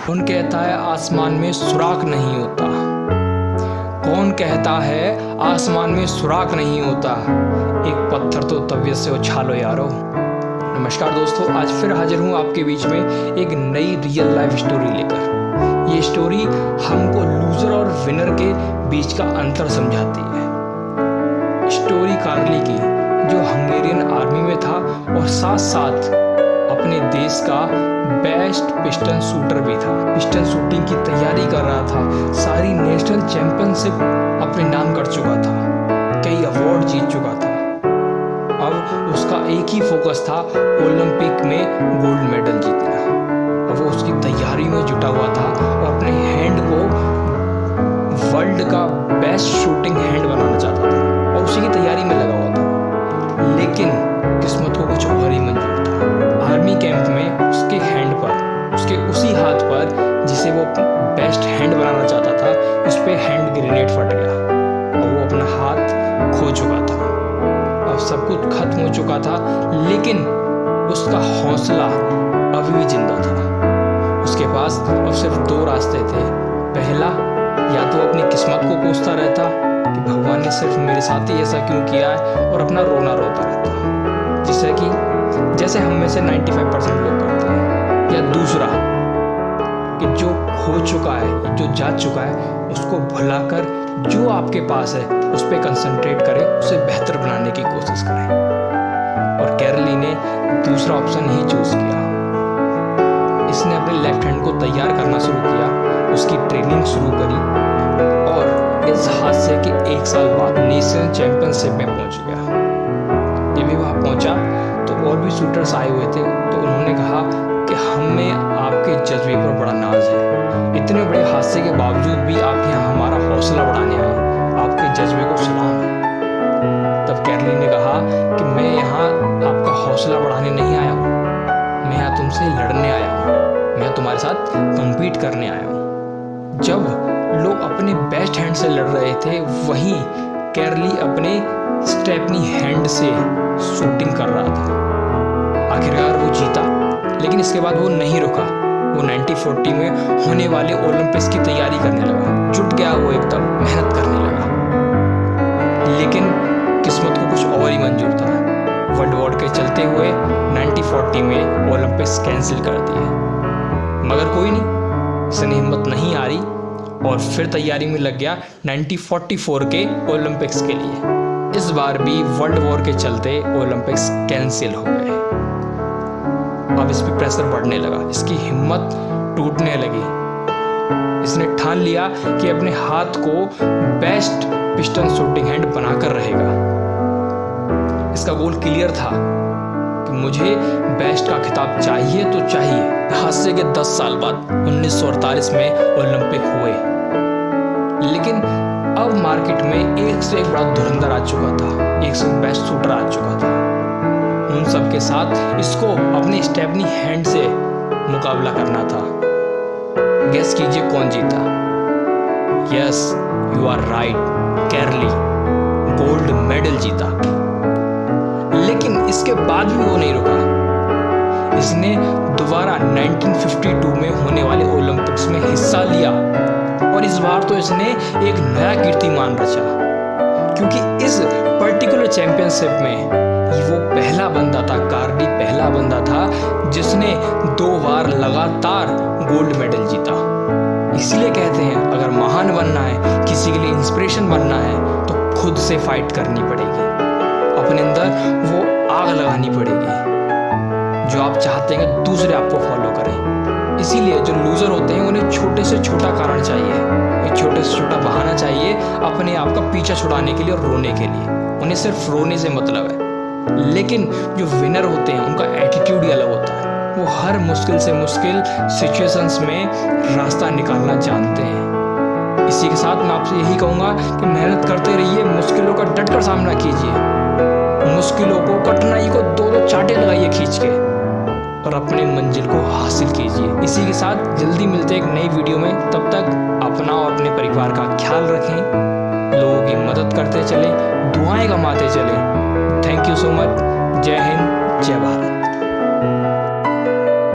कौन कहता है आसमान में सुराख नहीं होता? कौन कहता है आसमान में सुराख नहीं होता? एक पत्थर तो तबीयत से उछालो यारो। नमस्कार दोस्तों, आज फिर हाजिर हूँ आपके बीच में एक नई रियल लाइफ स्टोरी लेकर। ये स्टोरी हमको लूजर और विनर के बीच का अंतर समझाती है। स्टोरी कार्ली की, जो हंगेरियन आर्मी में था और साथ साथ अपने देश का बेस्ट पिस्टन शूटर भी था। पिस्टन शूटिंग की तैयारी कर रहा था, सारी नेशनल चैंपियनशिप अपने नाम कर चुका था, कई अवार्ड जीत चुका था। अब उसका एक ही फोकस था, ओलंपिक में गोल्ड मेडल जीतना। अब वो उसकी तैयारी में जुटा हुआ था और अपने हैंड को वर्ल्ड का बेस्ट शूटिंग हैंड बनाना चाहता था और उसी की तैयारी में लगा हुआ था। लेकिन किस्मत को कुछ और ही मंजूर था। आर्मी कैंप में उसके हैंड पर, उसके उसी हाथ पर जिसे वो बेस्ट हैंड बनाना चाहता था, उस पर हैंड ग्रेनेड फट गया और वो अपना हाथ खो चुका था। अब सब कुछ खत्म हो चुका था, लेकिन उसका हौसला अभी भी जिंदा था। उसके पास अब सिर्फ दो रास्ते थे। पहला, या तो अपनी किस्मत को कोसता रहता कि भगवान ने सिर्फ मेरे साथ ही ऐसा क्यों किया है, और अपना रोना रोता रहता, जैसे हम में से 95% लोग करते हैं। या दूसरा, कि जो हो चुका है, जो जा चुका है, उसको भुलाकर जो आपके पास है उस पर कंसंट्रेट करें, उसे बेहतर बनाने की कोशिश करें। और कैरली ने दूसरा ऑप्शन ही चूज किया। इसने अपने लेफ्ट हैंड को तैयार करना शुरू किया, उसकी ट्रेनिंग शुरू करी और इस हादसे के 1 साल बाद नेशनल चैंपियनशिप में पहुंच गया। जब भी वहाँ पहुंचा तो और भी शूटर्स आए हुए थे, तो उन्होंने कहा कि हमें आपके जज्बे पर बड़ा नाज है। इतने बड़े हादसे के बावजूद भी आप यहाँ हमारा हौसला बढ़ाने आए, आपके जज्बे को सलाम है। तब कैरली ने कहा कि मैं यहाँ आपका हौसला बढ़ाने नहीं आया हूँ, मैं यहाँ तुमसे लड़ने आया हूँ, मैं तुम्हारे साथ कम्पीट करने आया हूँ। जब लोग अपने बेस्ट हैंड से लड़ रहे थे, वहीं कैरली अपने स्टेपनी हैंड से शूटिंग कर रहा था। आखिरकार वो जीता, लेकिन इसके बाद वो नहीं रुका। वो 1940 में होने वाले ओलंपिक्स की तैयारी करने लगा। जुट गया, वो एकदम मेहनत करने लगा। लेकिन किस्मत को कुछ और ही मंजूर था। वर्ल्ड वॉर के चलते हुए 1940 में ओलंपिक्स कैंसिल कर दिए। मगर कोई नहीं, इसने हिम्मत नहीं हारी और फिर तैयारी में लग गया 1944 के ओलंपिक्स के लिए। इस बार भी वर्ल्ड वॉर के चलते ओलंपिक्स कैंसिल हो गए। अब इस पे प्रेशर बढ़ने लगा, इसकी हिम्मत टूटने लगी। इसने ठान लिया कि अपने हाथ को बेस्ट पिस्टन शूटिंग हैंड बनाकर रहेगा। इसका गोल क्लियर था कि मुझे बेस्ट का खिताब चाहिए तो चाहिए। हादसे के 10 साल बाद 1948 में ओलंपिक हुए, लेकिन अब मार्केट में एक से एक बड़ा धुरंधर आ चुका था, एक से बेस्ट शूटर आ चुका था। उन सब के साथ इसको अपनी स्टेपनी हैंड से मुकाबला करना था। गेस कीजिए कौन जीता? Yes, you are right, Carly gold medal जीता। लेकिन इसके बाद भी वो नहीं रुका। इसने दोबारा 1952 में होने वाले ओलंपिक्स में हिस्सा लिया और इस बार तो इसने एक नया कीर्तिमान रचा, क्योंकि इस पर्टिकुलर चैंपियनशिप में वो पहला बंदा था, कार्ली पहला बंदा था जिसने 2 बार लगातार गोल्ड मेडल जीता। इसीलिए कहते हैं, अगर महान बनना है, किसी के लिए इंस्पिरेशन बनना है, तो खुद से फाइट करनी पड़ेगी। अपने अंदर वो आग लगानी पड़ेगी जो आप चाहते हैं कि दूसरे आपको फॉलो करें। इसीलिए जो लूजर होते हैं उन्हें छोटे से छोटा कारण चाहिए, एक छोटे से छोटा बहाना चाहिए अपने आप का पीछा छुड़ाने के लिए और रोने के लिए। उन्हें सिर्फ रोने से मतलब है। लेकिन जो विनर होते हैं उनका एटीट्यूड ही अलग होता है। वो हर मुश्किल से मुश्किल सिचुएशंस में रास्ता निकालना जानते हैं। इसी के साथ मैं आपसे यही कहूँगा कि मेहनत करते रहिए, मुश्किलों का डटकर सामना कीजिए, मुश्किलों को, कठिनाई को 2-2 चांटे लगाइए खींच के और अपने मंजिल को हासिल कीजिए। इसी के साथ जल्दी मिलते हैं एक नई वीडियो में। तब तक अपना और अपने परिवार का ख्याल रखें, लोगों की मदद करते चलें, दुआएं कमाते चलें। Thank you so much. जय हिंद, जय भारत।